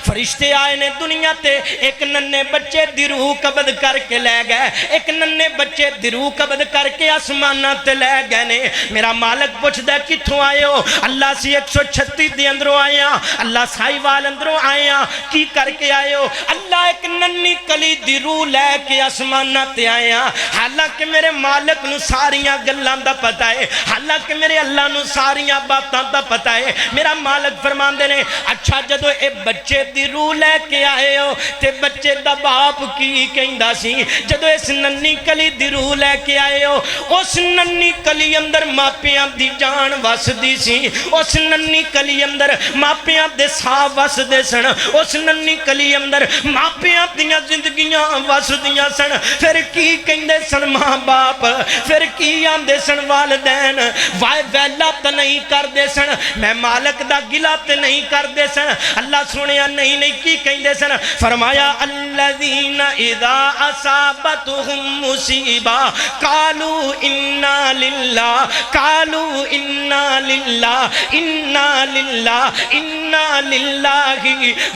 فرشتے آئے نے دنیا تے ایک ننے بچے دی روح قبض کر کے لے گئے ایک ننے بچے دی روح قبض کر کے آسمانہ تے لے گئے نے میرا مالک پوچھ دے کتھوں آئے ہو اللہ سی 136 دی اندروں آیا اللہ سائی وال اندروں آیا کی کر کے آئے ہو اللہ ایک ننی کلی دی روح لے کے آسمانہ تے آیا حالانکہ میرے مالک نو ساریاں گلان دا پتہ ہے حالانکہ میرے اللہ نو ساریاں باتاں دا پتہ ہے میرا مالک فرمان دے نے اچھا جدو اے بچے دی روح لے کے آئے ہو تے بچے دا باپ کی کہندہ سی جدو اس ننی کلی دی روح لے کے آئے ہو اس ننی کلی اندر ماپیاں دی جان وس دی سی اس ننی کلی اندر ماپیاں دے سا وس دے سن اس ننی کلی اندر ماپیاں دیاں زندگیاں وس دیاں سن پھر کی کہندے سن ماں باپ پھر کی آندے سن والدین وائے ویلا تا نہیں کر دے سن میں مالک دا گلا تے نہیں کر دے سن اللہ سنیا نہیں کی کہندے سن فرمایا الذین اذا اصابتهم مصیبہ قالوا انا للہ قالوا انا للہ انا للہ انا للہ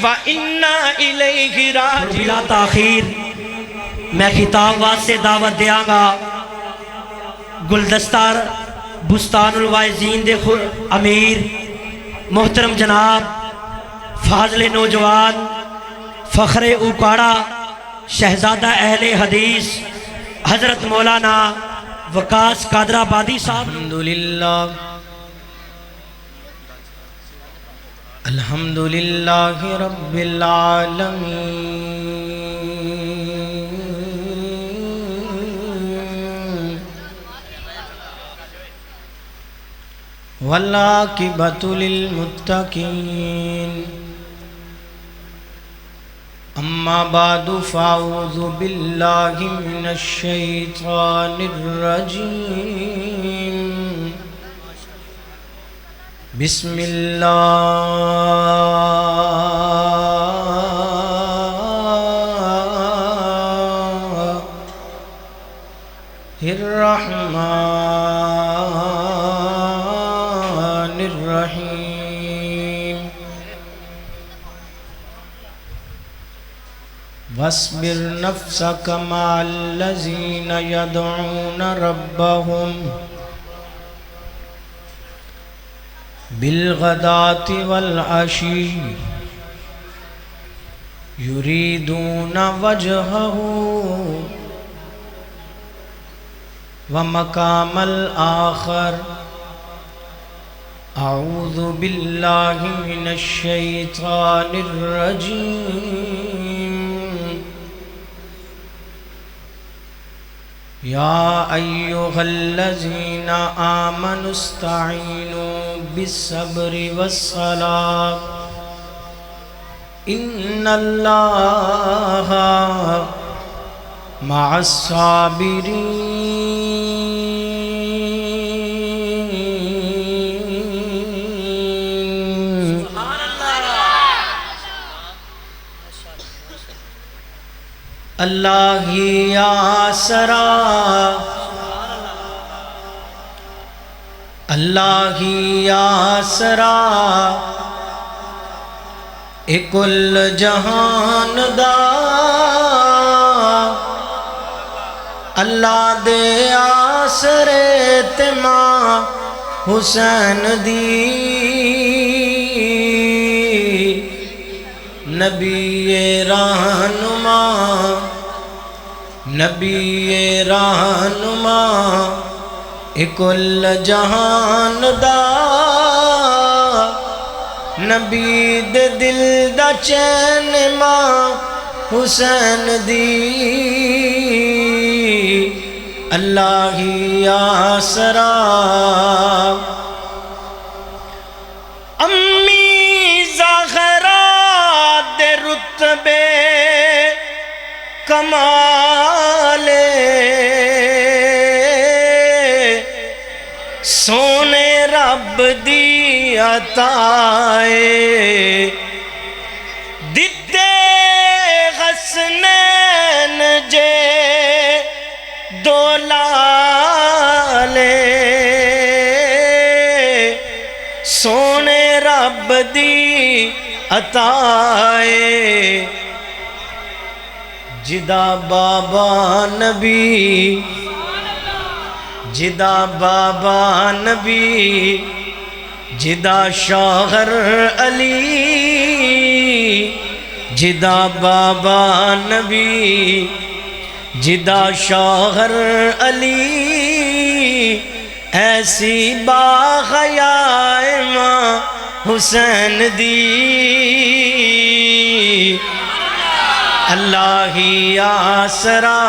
و انا الیہ راجعون بلا تاخیر میں خطاب واسطے دعوت دیاں گا گلدستار بستان الوائزین دے امیر محترم جناب فاضل نوجوان فخر اوکاڑا شہزادہ اہل حدیث حضرت مولانا وقاص قادر آبادی صاحب الحمدللہ رب العالمین والعاقبۃ للمتقین اما بعد فاعوذ باللہ من الشیطان الرجیم بسم اللہ الرحمن الرحیم واصبر نفسك مع الذين يدعون ربهم بالغداة والعشي يريدون وجهه ومقام الآخر أعوذ بالله من الشيطان الرجيم يا أيها الذين آمنوا استعينوا بالصبر والصلاة إن الله مع الصابرين اللہ ہی آسرا اللہ ہی آسرا اے کل جہان دا اللہ دے آسرے تے ماں حسین دی نبی رہنما نبی رہنما اے کل جہان دا نبی دے دل دا چین ماں حسین دی اللہ ہی آسرا امی زہرا دے رتبے کمالے سونے رب دی عطائے دیتے حسنین جے دولالے سونے رب دی عطائے جدا بابا نبی، جدا بابا نبی، جدا شوہر علی، جدا بابا نبی، جدا شوہر علی، ایسی باغیا ماں حسین دی، اللہ ہی آسرا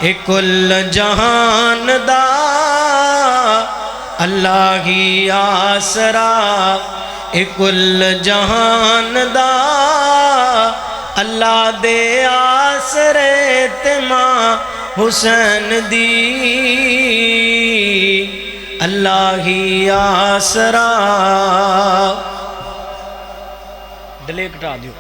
اے کل جہان دا، اللہ ہی آسرا اے کل جہان دا، اللہ دے آسرے تے ماں حسین دی، اللہ ہی آسرا۔ ڈلے کٹا دیو۔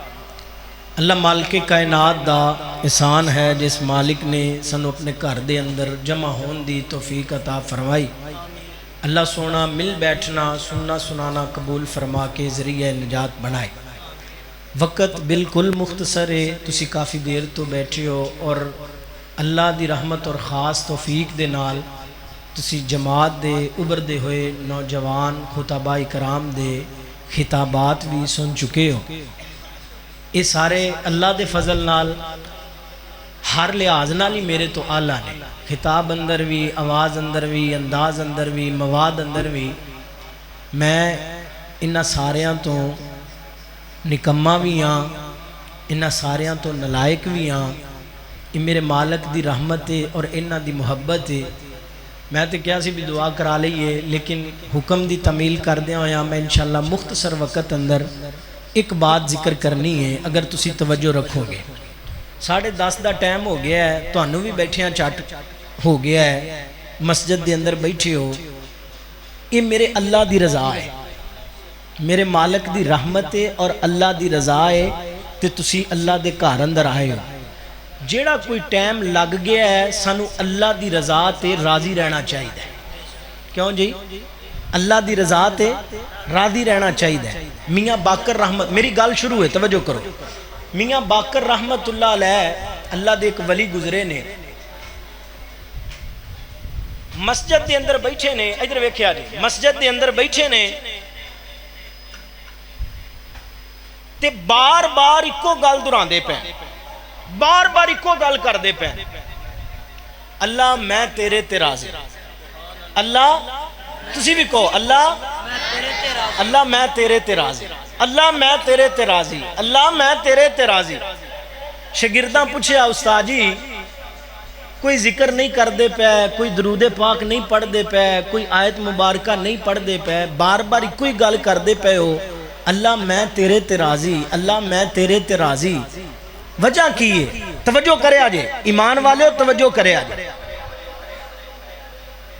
اللہ مالک کائنات دا احسان ہے جس مالک نے سنو اپنے گھر دے اندر جمع ہون دی توفیق عطا فرمائی۔ اللہ سونا مل بیٹھنا سننا سنانا قبول فرما کے ذریعہ نجات بنائے۔ وقت بالکل مختصر ہے، تسی کافی دیر تو بیٹھے ہو اور اللہ دی رحمت اور خاص توفیق دے نال تسی جماعت دے ابھردے ہوئے نوجوان خطباء کرام دے خطابات بھی سن چکے ہو۔ یہ سارے اللہ دے فضل نال ہر لحاظ نال ہی میرے تو آلہ نے، خطاب اندر بھی، آواز اندر بھی، انداز اندر بھی، مواد اندر بھی۔ میں انہاں ساریاں تو نکمہ بھی ہاں، انہاں ساریاں تو نلائق بھی ہاں۔ یہ میرے مالک دی رحمت ہے اور انہاں دی محبت ہے۔ میں تو کیا سی بھی دعا کرا لئیے، لیکن حکم دی تعمیل کر دیا ہویا میں انشاءاللہ مختصر وقت اندر ایک بات ذکر کرنی ہے اگر تسی توجہ رکھو گے۔ 10:30 دا ٹائم ہو گیا ہے، تو انہوں بھی بیٹھیاں چاٹ ہو گیا ہے، مسجد دے اندر بیٹھے ہو۔ یہ میرے اللہ دی رضا ہے، میرے مالک دی رحمت ہے اور اللہ دی رضا ہے تے تسی اللہ دے گھر اندر آئے ہو۔ جیڑا کوئی ٹائم لگ گیا ہے سانو اللہ دی رضا تے راضی رہنا چاہیے۔ کیوں جی؟ اللہ دی رضا تے راضی رہنا چاہیے۔ میاں باقر رحمت، میری گل شروع ہے توجہ کرو۔ میاں باقر رحمت اللہ علیہ اللہ دے ایک ولی گزرے نے، مسجد دے اندر بیٹھے نے، ادھر ویکھیا جی، مسجد دے اندر بیٹھے نے تے بار بار اکو گل دہراندے پے، بار بار اکو گل کردے پے، اللہ میں تیرے تے راضی، اللہ تسی بھی کہو اللہ میں تیرے تے راضی، اللہ میں تیرے تے راضی، اللہ میں تیرے تے راضی۔ شاگرداں پوچھیا استاد جی کوئی ذکر نہیں کر دے پے، کوئی درود پاک نہیں پڑھ دے پے، کوئی آیت مبارکہ نہیں پڑھ دے پے، بار بار کوئی گل کر دے پے ہو اللہ میں تیرے تے راضی، اللہ میں تیرے تے راضی، وجہ کی ہے؟ توجہ کرے آجے ایمان والے ہو، توجہ کرے آجے۔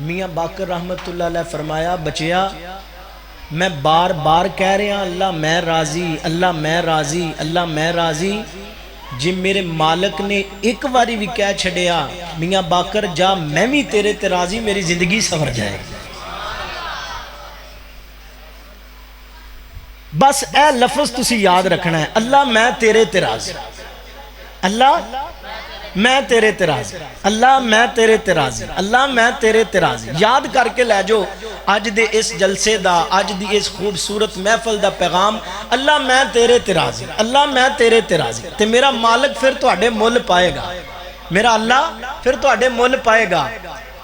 میاں باقر رحمت اللہ علیہ فرمایا بچیا میں بار بار کہہ رہا اللہ میں راضی، اللہ میں راضی، اللہ میں راضی، جی میرے مالک نے ایک واری بھی کہہ چھڑیا میاں باقر جا میں بھی تیرے تے راضی، میری زندگی سنور جائے گی۔ بس اے لفظ تسی یاد رکھنا ہے، اللہ میں تیرے تے راضی، اللہ میں تیرے تے راضی، اللہ میں تیرے تے راضی، اللہ میں تیرے تے راضی۔ یاد کر کے لے جو اج دے اس جلسے دا، اج دی اس خوبصورت محفل دا پیغام، اللہ میں تیرے تے راضی، اللہ میں تیرے تے راضی، تے میرا مالک پھر تواڈے مول پائے گا، میرا اللہ پھر تواڈے مول پائے گا۔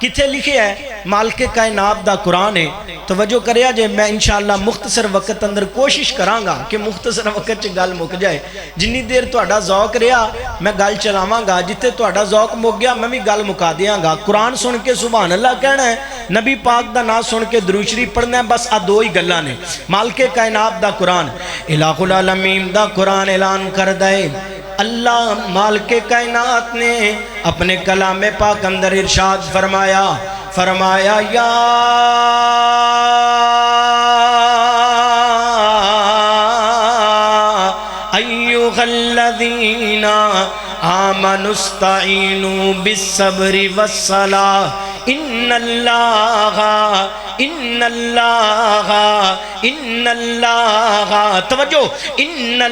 کتھے لکھے ہے؟ مالک کائنات دا قرآن ہے۔ توجہ کریا جے میں انشاءاللہ مختصر وقت اندر کوشش کرانگا کہ مختصر وقت چ گل مک جائے، جنی دیر تہاڈا ذوق رہا میں گل چلاواں گا، جتے تہاڈا ذوق مک گیا میں بھی گل مکا دیاں گا۔ قرآن سن کے سبحان اللہ کہنا ہے، نبی پاک دا نام سن کے درود شریف پڑھنا ہے، بس آ دو ہی گلاں نے۔ مالک کائنات دا قرآن، الہ العالمین دا قرآن اعلان کردا ہے، اللہ مالک کائنات نے اپنے کلام پاک اندر ارشاد فرمایا یا ایھا الذین آمنوا استعینوا بالصبر والصلاۃ ان اللہ ان اللہ ان اللہ توجہ ان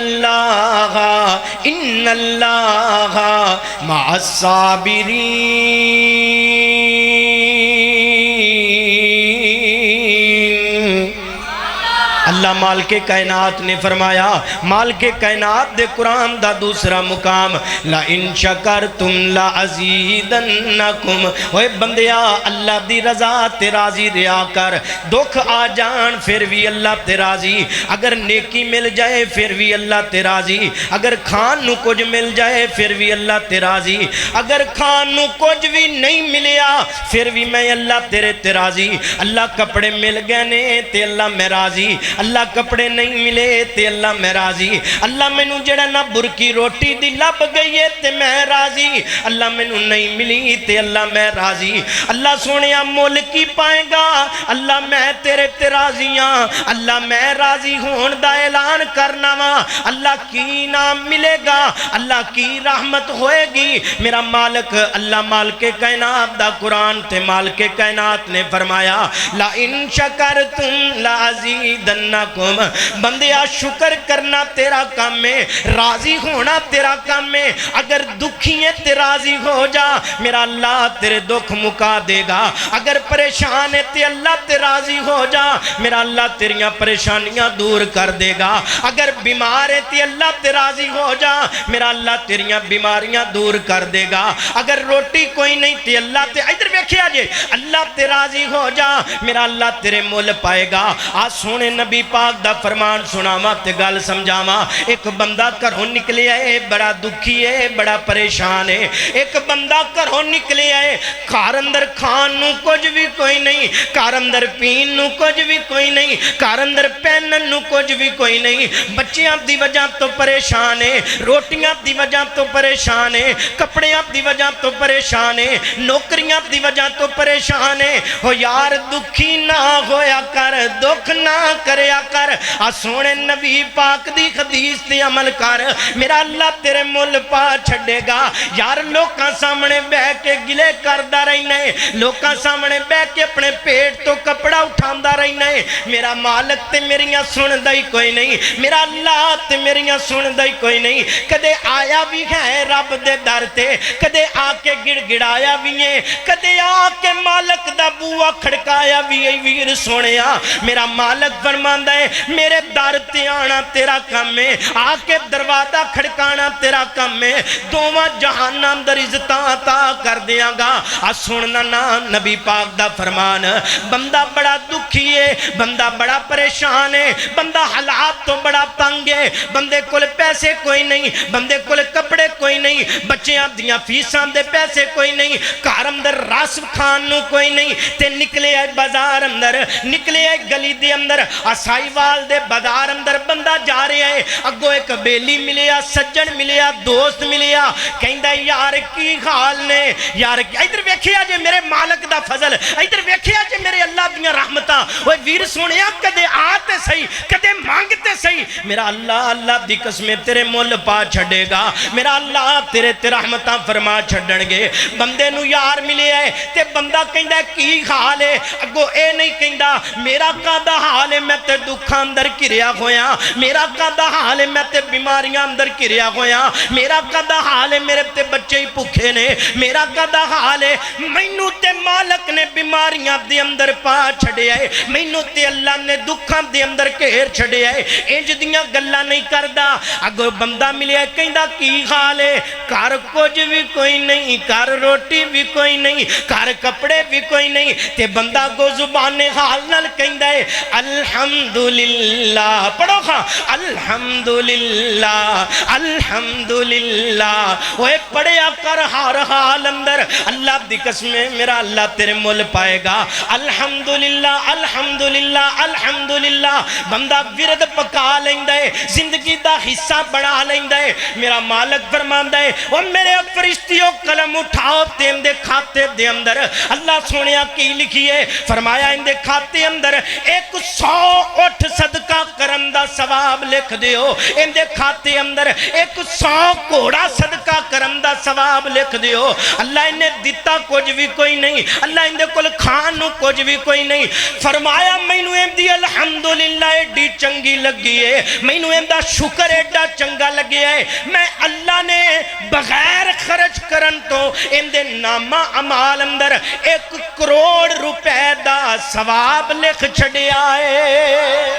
اللہ مع الصابرین۔ اللہ مالک کائنات نے فرمایا، مالک کائنات دے قرآن دا دوسرا مقام لَإِن شَكَرْتُمْ لَأَزِيدَنَّكُمْ۔ اوے بندیا اللہ دی رضا تے راضی رہا کر، دکھ آ جان پھر بھی اللہ تے راضی، اگر نیکی مل جائے پھر بھی اللہ تے راضی، اگر کھان نو کچھ مل جائے پھر بھی اللہ تے راضی، اگر کھان نو کچھ بھی نہیں ملیا پھر بھی میں اللہ تیرے تے راضی۔ اللہ کپڑے مل گئے نے تے اللہ میں راضی، اللہ کپڑے نہیں ملے تے اللہ میں راضی، اللہ میں نو جڑا نہ برکی روٹی دی لب گئی ہے تے میں راضی، اللہ میں نو نہیں ملی تے اللہ میں راضی۔ اللہ سونیا مول کی پائے گا، اللہ میں تیرے تے راضیاں، اللہ میں راضی ہون دا اعلان کرنا وا، اللہ کی نام ملے گا، اللہ کی رحمت ہوئے گی۔ میرا مالک اللہ مالک کائنات دا قرآن تے مالک کائنات نے فرمایا لَإِن شَكَرْتُمْ لَأَزِيدَنَّكُمْ۔ بندیا شکر کرنا تیرا کام ہے، راضی ہونا تیرا کام ہے، اگر دکھی ہے تے راضی ہو جا، میرا اللہ تیرے دکھ مکا دے گا، اگر پریشان ہے تے اللہ تے راضی ہو جا، میرا اللہ تیریاں پریشانیاں دور کر دے گا، اگر بیمار ہے تے اللہ تے راضی ہو جا، میرا اللہ تیریاں بیماریاں دور کر دے گا، اگر روٹی کوئی نہیں تے اللہ تے ادھر ویکھیا جے اللہ تے راضی ہو جا، میرا اللہ تیرے مول پائے گا۔ آج سونے نبی پاک دا فرمان سناواں تے گل سمجھاواں، ایک بندہ گھروں نکلیا ہے بڑا دکھی ہے بڑا پریشان ہے، ایک بندہ گھروں نکلیا ہے گھر اندر کھان نو کچھ بھی کوئی نہیں، گھر اندر پین نو کچھ بھی کوئی نہیں، گھر اندر پہنن نو کچھ بھی کوئی نہیں، بچیاں دی وجہ تو پریشان ہے، روٹیاں دی وجہ تو پریشان ہے، کپڑیاں دی وجہ تو پریشان ہے، نوکریاں دی وجہ تو پریشان ہے۔ ہو یار دکھی نہ ہویا کر، دکھ نہ کریا کر، سونے نبی پاک دی حدیث تے عمل کر، میرا اللہ تیرے مول پا چھڑے گا۔ یار لوکاں سامنے بہ کے گلے کردہ رہنا ہے، لوکاں سامنے بہ کے اپنے پیٹ تو کپڑا اٹھاندہ رہنا ہے، میرا مالک تے میریاں سن دائی کوئی نہیں، میرا اللہ تے میریاں سن دائی کوئی نہیں۔ کدے آیا بھی ہے رب دے در تے، کدے آ کے گڑ گڑایا بھی ہے، کدے آ کے مالک دا بوا کھڑکایا بھی ہے۔ ویر سونیا میرا مالک فرماندا ہے میرے در تے آنا تیرا کام ہے، آ کے دروازہ کھڑکانا تیرا کام ہے، دوواں جہان اندر عزتاں عطا کر دیاں گا۔ سننا نا نبی پاک دا فرمان، بندہ بڑا دکھی ہے، بندہ بڑا پریشان ہے، بندہ حالات تو بڑا تنگ ہے، بندے کول پیسے کوئی نہیں، بندے کول کپڑے کوئی نہیں، بچیاں دیاں فیساں دے پیسے کوئی نہیں، گھر اندر راسب کھان نو کوئی نہیں، تے نکلے آئے بازار اندر، نکلے آئے گلی دے اندر، آسائی وال دے بازار اندر بندہ جا رہے ہیں، اگو ایک بیلی ملیا، سجن ملیا، دوست ملیا، کہندہ یار کی حال نے، یار ادھر ویکھیا جے میرے مالک دا فضل، ادھر ویکھیا جے میرے اللہ دیاں رحمتاں، وہ ویر سنیا کدے آتے سہی کدے مانگتے سہی، میرا اللہ اللہ دی قسمیں تیرے مول پا چھڑے گا، میرا اللہ تیرے تے رحمتاں فرما چھڑن گے۔ بندے نو یار ملے ہے تے بندہ کہندہ کی حال ہے، اگو اے نہیں کہندہ میرا قادہ حال ہے میں تے دکھاں اندر کریا ہویا، میرا قادہ حال ہے میں تے بیماریاں اندر کریا ہویا، میرا قادہ حال ہے میرے تے بچے ہی پکھے نے، میرا قادہ حال ہے مینو تے مالک نے بیماریاں دے اندر پا چھڑے آئے، مینو تے اللہ نے دکھاں دے اندر کہر چھڑے آئے، انج دیاں گلہ نہیں کردہ۔ اگو بندہ ملیا کہندہ کی حال ہے، کار کچھ بھی کوئی نہیں، کار روٹی بھی کوئی نہیں، کار کپڑے بھی کوئی نہیں، تے بندہ کو زبان حال نال کہندہ ہے الحمدللہ، پڑھو خواہ الحمدللہ الحمدللہ، وہ پڑھیا کر ہر حال اندر، اللہ دی قسمیں میرا اللہ تیرے مول پائے گا۔ الحمدللہ الحمدللہ الحمدللہ، بندہ ورد پکا لیندہ ہے، زندگی دا حصہ بڑھا لیندہ ہے، میرا مالک فرماندہ ہے وہ میرے فرشتیوں قلم اٹھاؤ تے اندے کھاتے دے اندر اللہ سونیا کی لکھی ہے، فرمایا اندے کھاتے اندر 100 اٹھ صدقہ کرن دا ثواب لکھ دیو ان دے کھاتے اندر 100 گھوڑا صدقہ کرن دا ثواب لکھ دیو اللہ انہیں دیتا کچھ بھی کوئی نہیں اللہ ان دے کل کھانو کچھ بھی کوئی نہیں فرمایا مینو ایم دی الحمدللہ ایڈی چنگی لگی ہے مینو ایم دا شکر ایڈا چنگا لگی ہے میں اللہ نے بغیر خرچ کرن تو ان دے نامہ عمال اندر 1 کروڑ روپے دا ثواب لکھ چھڑیا ہے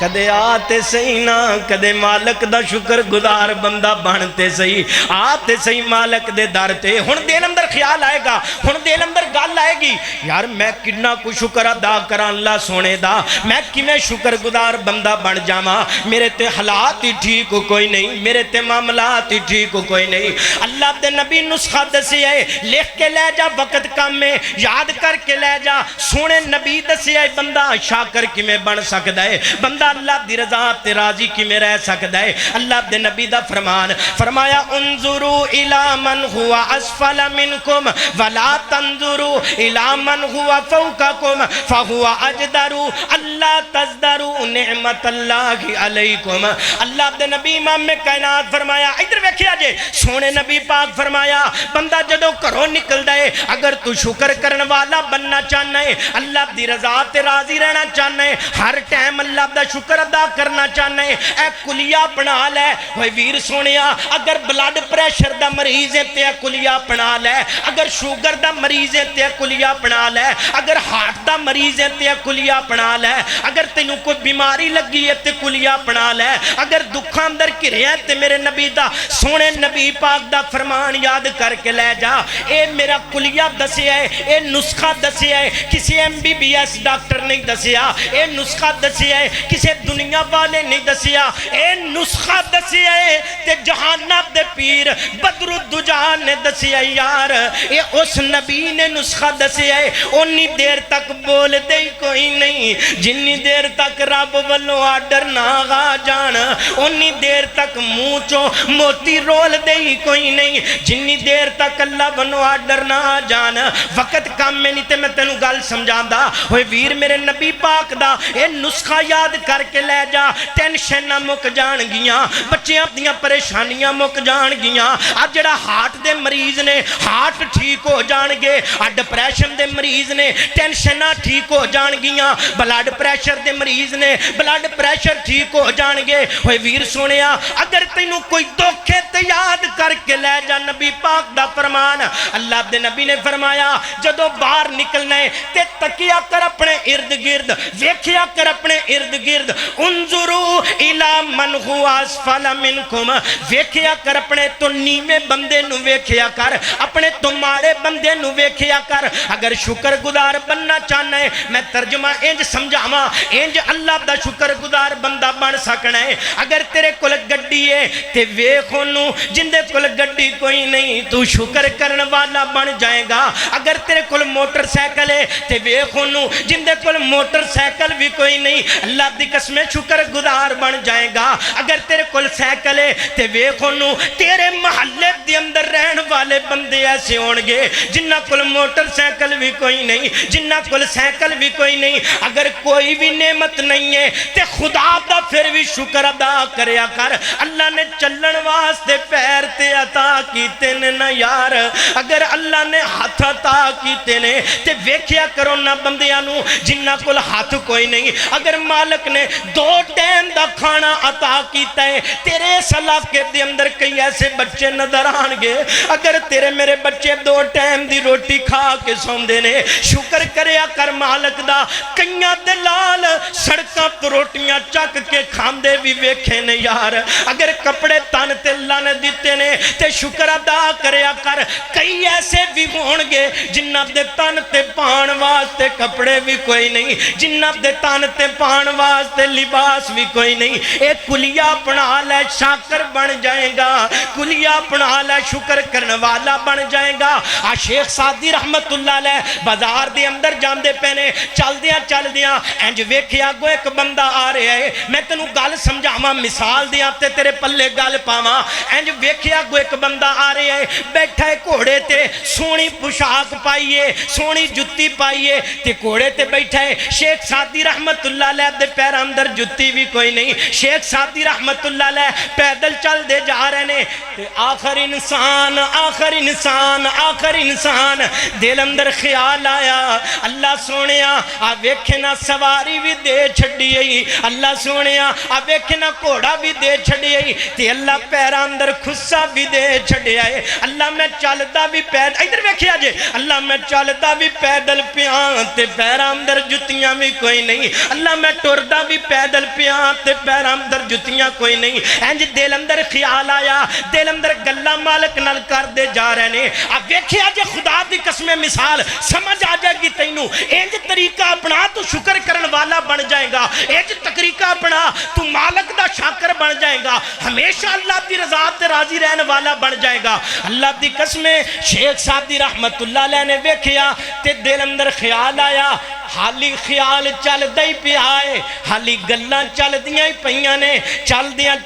کدے آتے صحیح نہ کدے مالک دا شکر گزار بندہ بنتے صحیح آتے صحیح مالک دے در تے ہن دل اندر خیال آئے گا ہن دل اندر گل آئے گی یار میں کنا کو شکر ادا کراں اللہ سونے دا میں کیویں شکر گزار بندہ بن جاواں میرے تے حالات ہی ٹھیک کوئی نہیں میرے تے معاملات ہی ٹھیک کوئی نہیں اللہ دے نبی نسخہ دسیا ہے لکھ کے لے جا وقت کم میں یاد کر کے لے جا سونے نبی دسیا ہے بندہ شاکر کیویں بن سکدا ہے بندہ اللہ دی رضا تے راضی کی میں رہ سکتا ہے اللہ دے نبی دا فرمان فرمایا انظروا الی من ہوا اسفل منکم ولا تنظروا الی من ہوا فوقکم فہو اجدر اللہ تزدروا نعمت اللہ علیکم اللہ دے نبی امام میں کائنات فرمایا ادھر ویکھیا جے سونے نبی پاک فرمایا بندہ جدوں گھروں نکلدا ہے اگر تو شکر کرن والا بننا چاہنا ہے اللہ دی رضا تے راضی رہنا چاہنا ہے ہر ٹائم اللہ دا شکر ادا کرنا چاہنا ہے اے کلیہ بنا لے ہوئے ویر سونیا اگر بلڈ پریشر دا مریض ہے تے کلیہ بنا لے اگر شوگر دا مریض ہے تے کلیہ بنا لے اگر ہارٹ دا مریض ہے تے کلیہ بنا لے اگر تینوں کوئی بیماری لگی ہے تے کلیہ بنا لے اگر دکھاں اندر گھرے ہیں تے میرے نبی دا سونے نبی پاک دا فرمان یاد کر کے لے جا اے میرا کلیہ دسیا ہے اے نسخہ دسیا ہے کسی MBBS ڈاکٹر نہیں دسیا اے نسخہ دسیا ہے کسی دنیا والے نہیں دسیا اے نسخہ دسیا ہے تے جہانت دے پیر بدر الدجا نے دسیا یار اے اس نبی نے نسخہ دسیا ہے انی دیر تک بول دے کوئی نہیں جنی دیر تک رب والوں آڈر نہ آ جان انی دیر تک منہ چوں موتی رول دے کوئی نہیں جنی دیر تک اللہ والوں آڈر نہ آ جان وقت کام میں نہیں تے میں تینوں گل سمجھاندا ہوئے ویر میرے نبی پاک دا اے نسخہ یاد کر کے لے جا ٹینشن نہ مک جان گیاں بچیاں اپنیاں پریشانیاں مک جان گیاں آج جڑا ہارٹ دے مریض نے ہارٹ ٹھیک ہو جان گے ڈپریشن دے مریض نے ٹینشن ٹھیک ہو جان گیاں بلڈ پریشر دے مریض نے بلڈ پریشر ٹھیک ہو جان گے ہوئے ویر سونیا اگر تینوں کوئی دکھے تے یاد کر کے لے جا نبی پاک دا فرمان اللہ دے نبی نے فرمایا جدو باہر نکلنا ہے تے تکیا کر اپنے ارد گرد ویکھیا کر اپنے ارد گرد انظروا الی من ہوا اسفل منکم ویکھیا کر اپنے تو نیمے بندے نو ویکھیا کر اپنے تو ماڑے بندے نو ویکھیا کر اگر شکر گزار بننا چاہنا ہے میں ترجمہ انج سمجھاواں انج اللہ دا شکر گزار بندہ بن سکنا ہے اگر تیرے کول گڈی ہے تے ویکھ اونوں جندے کول گڈی کوئی نہیں تو شکر کرن والا بن جائے گا اگر تیرے کول موٹر سائیکل ہے تے ویکھ اونوں جندے کول موٹر سائیکل بھی کوئی نہیں اللہ دی قسم شکر گزار بن جائے گا اگر تیرے کول سائیکل ہے تے ویکھ اونوں تیرے محلے دے اندر رہن والے بندے ایسے ہون گے جنہ کول موٹر سائیکل بھی کوئی نہیں جنہ کول سائیکل بھی کوئی نہیں اگر کوئی بھی نعمت نہیں ہے تے خدا دا پھر بھی شکر ادا کریا کر اللہ نے چلن واسطے پیر تے عطا کیتے نے نا یار اگر اللہ نے ہاتھ عطا کیتے نے تے ویکھیا کرو نا بندیاں نو جنہ کول ہاتھ کوئی نہیں اگر مالک نے 2 ٹائم دا کھانا عطا کیتا ہے تیرے اس علاقے دے اندر کئی ایسے بچے نظر آن گے اگر تیرے میرے بچے 2 ٹائم دی روٹی کھا کے سوندے نے شکر کریا کر مالک دا کئیاں دے لال سڑکاں تے روٹیاں چک کے کھاندے بھی ویکھے نے یار اگر کپڑے تن تے اللہ نے دیتے نے تے شکر ادا کریا کر کئی ایسے بھی ہون گے جنہ دے تن تے پان واسطے کپڑے بھی کوئی نہیں جنہ دے تن تے پان واسطے واسطے لباس بھی کوئی نہیں، ایک کلیہ اپنا لے شاکر بن جائے گا، کلیہ اپنا لے شکر کرنے والا بن جائے گا۔ شیخ سعدی رحمت اللہ علیہ بازار دے اندر جاندے پہنے چل دیاں انج ویکھیا گو ایک بندہ آ رہا ہے، میں تینوں گل سمجھاواں مثال دیاں تے تیرے پلے گل پاواں۔ انج ویکھیا گو ایک بندہ آ رہا ہے، بیٹھا ہے گھوڑے تے، سونی پوشاک پائیے، سونی جُتی پائیے تے گھوڑے تے بیٹھا ہے۔ شیخ سعدی رحمت اللہ علیہ دے پیراں اندر جُتی بھی کوئی نہیں، شیخ سعدی رحمت اللہ علیہ پیدل چل دے جا رہے نے تے آخر انسان دل اندر خیال آیا، اللہ سونیا آ ویکھے نا سواری بھی دے چھڑی آئی، اللہ سونیا آ ویکھے نا گھوڑا بھی دے چھڑی آئی تے اللہ پیراں اندر خصہ بھی دے چھڑی آئے، اللہ میں چلدا بھی پیدل، ادھر ویکھیا جے، اللہ میں چلدا بھی پیدل پیاں تے پیراں اندر جُتیاں بھی کوئی نہیں، اللہ میں ٹردا بھی پیدل پیاں تے پیراں اندر جُتیاں کوئی نہیں۔ انج دل اندر خیال آیا، دل اندر گلاں مالک نال کر دے جا رہے نے۔ اب ویکھیا جے خدا دی قسم مثال سمجھ آ جائے گی تینوں، انج طریقہ اپنا تو شکر کرن والا بن جائے گا، انج طریقہ اپنا تو مالک دا شاکر بن جائے گا، ہمیشہ اللہ دی رضا تے راضی رہن والا بن جائے گا۔ اللہ دی قسم شیخ سعدی رحمت اللہ علیہ نے ویکھیا تے دل اندر خیال آیا، حالی خیال چل دائی پہ آئے، حالی گلاں چل دیاں ہی پہیاں نے، چل دیاں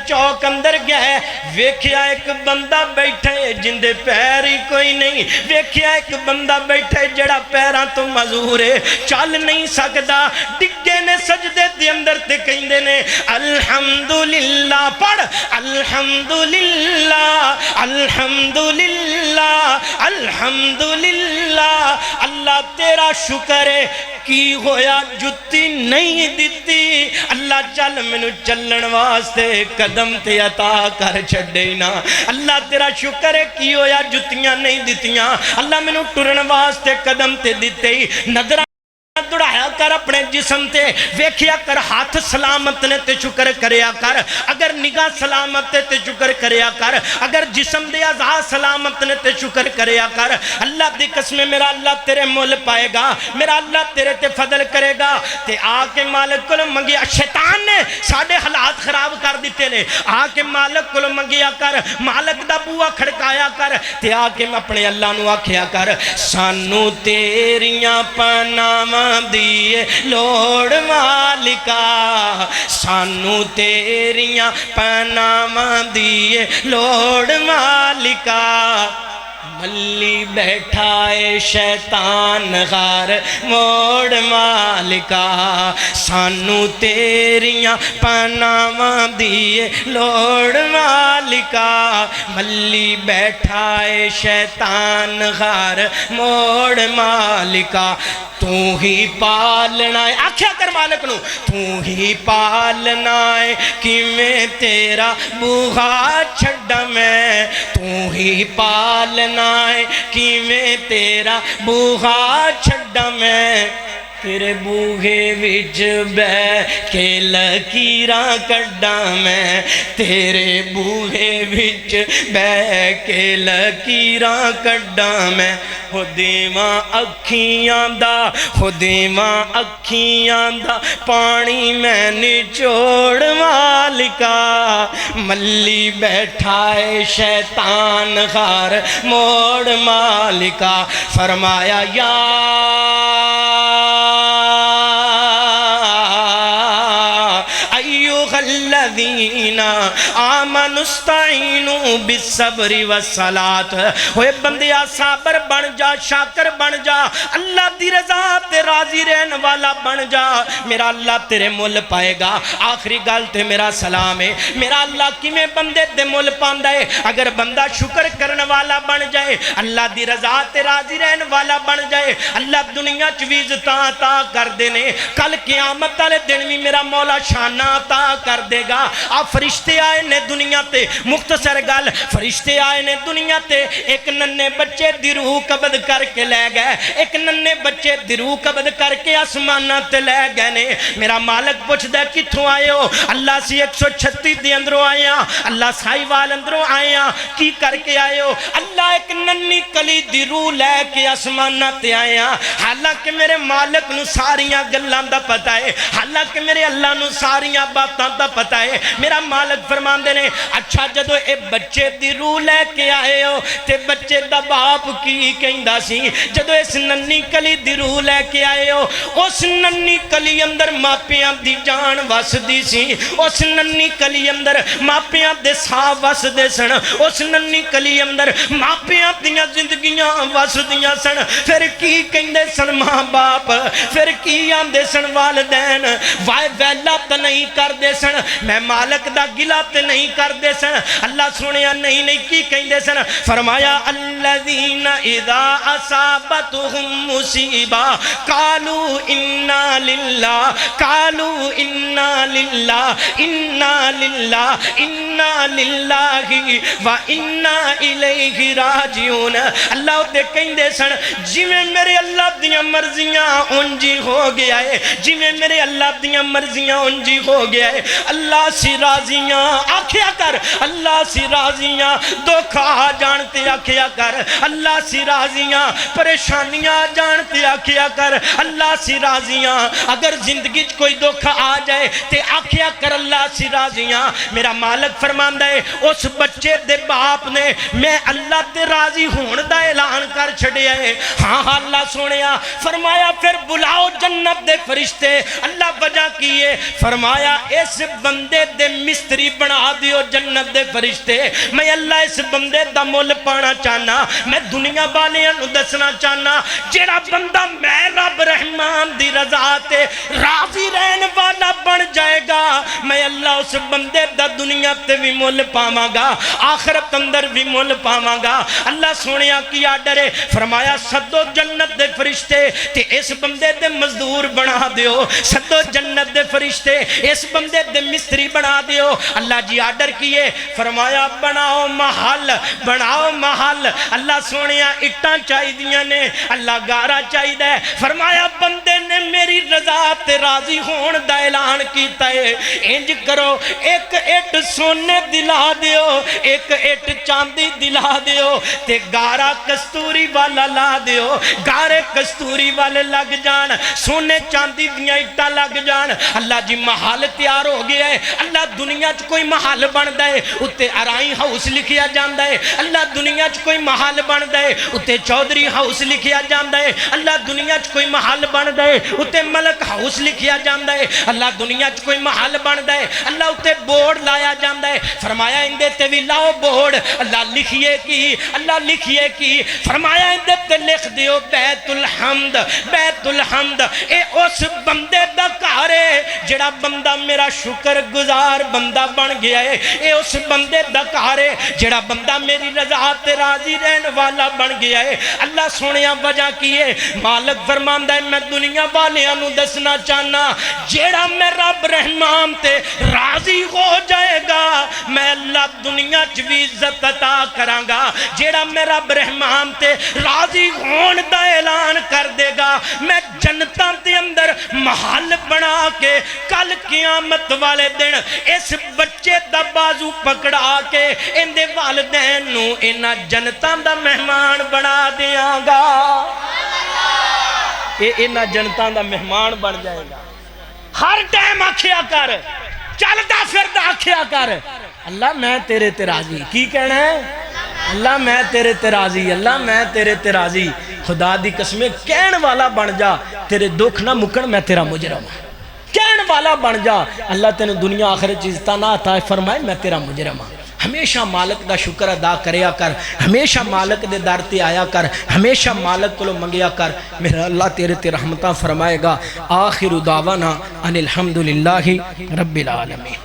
چوک اندر گئے، ویکھیا ایک بندہ بیٹھے جن دے پیر ہی کوئی نہیں، ویکھیا ایک بندہ بیٹھے جڑا پیراں تو معذور ہے، چل نہیں سکدا، ڈگے نے سجدے دے اندر تے کہندے نے الحمدللہ، پڑھ الحمدللہ الحمدللہ الحمدللہ، اللہ تیرا شکر ہے کی ہویا جُتی نہیں دیتی، اللہ چل مینوں چلن واسطے قدم تے عطا کر چھڑے نا، اللہ تیرا شکر ہے کی ہویا جُتیاں نہیں دیتیاں، اللہ مینوں ٹرن واسطے قدم تے دیتے ہی، نظر دڑایا کر اپنے جسم تے، ویکھیا کر ہاتھ سلامت نے تے شکر کریا کر، اگر نگاہ سلامت تے شکر کریا کر، اگر جسم دے اعضاء سلامت نے تے شکر کریا کر۔ اللہ دی قسم میرا اللہ تیرے مول پائے گا، میرا اللہ تیرے تے فضل کرے گا تے آ کے مالک کو منگیا، شیطان نے ساڑھے حالات خراب کر دیتے نے، آ کے مالک کو منگیا کر، مالک دا بوا کھڑکایا کر تے آ کے اپنے اللہ نو آکھیا کر سانو تیریاں پناواں دیئے لوڑ مالکا، سانو تیریاں پناواں دیئے لوڑ مالکا، ملی بیٹھائے شیطان غار موڑ مالکا، سانو تیریاں پناواں دیئے لوڑ مالکا، ملی بیٹھائے شیطان غار موڑ مالکا، تو ہی پالنا ہے، آکھیا کر مالک نو، تو ہی پالنا ہے کہ میں تیرا بوہا چھڑا میں، تو ہی پالنا ہے کہ میں تیرا بوہا چھڑا میں، تیرے بوہے وچ بے کے لکیراں کڈا میں، تیرے بوہے وچ بے کے لکیراں کڈا میں، ہو دیواں اکھیاں دا پانی میں نچوڑ مالکا، ملی بیٹھائے شیطان غار موڑ مالکا، فرمایا یا الذین آمنوا استعینوا بالصبر والصلاة، ہوئے بندیا صابر بن جا، شاکر بن جا، اللہ دی رضا تے راضی رہن والا بن جا، میرا اللہ تیرے مول پائے گا۔ آخری گل تے میرا سلام ہے، میرا اللہ کی میں بندے دے مول پاندہ ہے، اگر بندہ شکر کرن والا بن جائے، اللہ دی رضا تے راضی رہن والا بن جائے، اللہ دنیا چویز تا کر دینے، کل قیامت والے دن بھی میرا مولا شانہ تا کر دے گا، آپ فرشتے آئے نے دنیا تے مختصر گل فرشتے آئے نے دنیا تے ایک ننے بچے دی روح قبض کر کے لے گئے ایک ننے بچے دی روح قبض کر کے آسمانہ تے لے گئے نے میرا مالک پوچھ دے کتھوں آئے ہو اللہ سی 136 دی اندروں آئے ہیں اللہ سائی وال اندروں آئے ہیں کی کر کے آئے ہو اللہ ایک ننی کلی دی روح لے کے آسمانہ تے آئے ہیں حالانکہ میرے مالک نو ساریاں گلان دا پتہ ہے حالانکہ میرے اللہ نو ساریاں باتاں دا پتہ ہے میرا مالک فرمان دے نے اچھا جدو اے بچے دی روح لے کے آئے ہو تے بچے دا باپ کی کہندہ سی جدو اس ننی کلی دی روح لے کے آئے ہو اس ننی کلی اندر ماپیاں دی جان وس دی سی اس ننی کلی اندر ماپیاں دے سا وس دے سن اس ننی کلی اندر ماپیاں دیاں زندگیاں وس دیاں سن پھر کی کہندے سن ماں باپ پھر کی آندے سن والدین وائے ویلا تا نہیں کر دے سن میں مالک دا گلا تے نہیں کر دے سن اللہ سنیا نہیں کی کہندے سن فرمایا الذین اذا اصابتهم مصیبہ قالوا انا للہ قالوا انا للہ انا للہ انا للہ و انا الیہ راجعون اللہ تے کہندے سن جویں میرے اللہ دیاں مرضیاں انجی ہو گیا ہے جویں میرے اللہ دیاں مرضیاں انجی ہو گیا ہے اللہ سی راضیاں آکھیا کر اللہ سی راضیاں دکھا جانتے آکھیا کر اللہ سی راضیاں پریشانیاں جانتے آکھیا کر اللہ سی راضیاں اگر زندگی کوئی دکھ آ جائے تے آکھیا کر اللہ سی راضیاں میرا مالک فرماندا ہے اس بچے دے باپ نے میں اللہ تے راضی ہون دا اعلان کر چھڑیا ہے ہاں اللہ سونیا فرمایا پھر بلاؤ جنت دے فرشتے اللہ وجہ کیے فرمایا اس بندے دے مستری بنا دیو جنت دے فرشتے میں اللہ اس بندے دا مول پانا چاہنا میں دنیا والیاں نو دسنا چاہنا جیڑا بندہ میں رب رحمان دی رضا تے راضی رہن والا بن جائے گا میں اللہ اس بندے دا دنیا تے بھی مول پاواں گا آخرت اندر بھی مول پاواں گا اللہ سونیا کیا ڈرے فرمایا سدو جنت دے فرشتے تے اس بندے دے مزدور بنا دیو سدو جنت دے فرشتے اس بندے دے مستری بنا دیو اللہ جی آرڈر کیے فرمایا بناؤ محل اللہ سونیا اٹھاں چاہی دیاں نے اللہ گارا چاہی دے فرمایا بندے نے میری رضا تے راضی ہون دا اعلان کیتا ہے انج کرو ایک اٹ سونے دلا دیو ایک اٹ چاندی دلا دیو تے گارا کستوری والا لا دیو گارے کستوری والے لگ جان سونے چاندی دیاں اٹھا لگ جان اللہ جی محل تیار ہو گیا ہے اللہ دنیا چ کوئی محل بن دے اتے ارائی ہاؤس لکھیا جاندہ ہے اللہ دنیا چ کوئی محل بن دے اتے چودری ہاؤس لکھیا جاندہ ہے اللہ دنیا چ کوئی محل بن دے اتے ملک ہاؤس لکھیا جاندہ ہے اللہ دنیا چ کوئی محل بن دے اللہ اتے بورڈ لایا جاندہ ہے فرمایا اندے تے بھی لاؤ بورڈ اللہ لکھیے کی فرمایا اندے تے لکھ دیو بیت الحمد اے اس بندے دا کارے جڑا بندہ میرا شکر گزار بندہ بن گیا ہے اے اس بندے دا کارے جڑا بندہ میری رضا تے راضی رہن والا بن گیا ہے اللہ سونیا وجہ کیے مالک فرماندا ہے میں دنیا والیاں نو دسنا چاہنا جیڑا میں رب رحمان تے راضی ہو جائے گا میں اللہ دنیا چ بھی عزت عطا کراں گا جیڑا میں رب رحمان تے راضی ہون دا اعلان کر دے گا میں جنتاں تے اندر محل بنا کے کل قیامت والے دن اس بچے دا بازو پکڑا کے اندے والدین نو انہاں جنتاں دا مہمان بنا دیاں گا انہاں جنتاں دا مہمان بن جائے گا ہر ٹائم آکھیا کر چلتا پھردا آکھیا کر اللہ میں تیرے تے راضی کی کہنا ہے اللہ میں تیرے تے راضی اللہ میں تیرے تے راضی خدا دی قسمیں کہن والا بن جا تیرے دکھ نہ مکن میں تیرا مجرم ہوں کہن والا بن جا اللہ تینے دنیا آخرت چیزتا نہ عطا فرمائے میں تیرا مجرم ہوں ہمیشہ مالک دا شکر ادا کریا کر ہمیشہ مالک دے در تے آیا کر ہمیشہ مالک کو منگیا کر میرا اللہ تیرے تے رحمتہ فرمائے گا آخر دعوانا ان الحمدللہ رب العالمین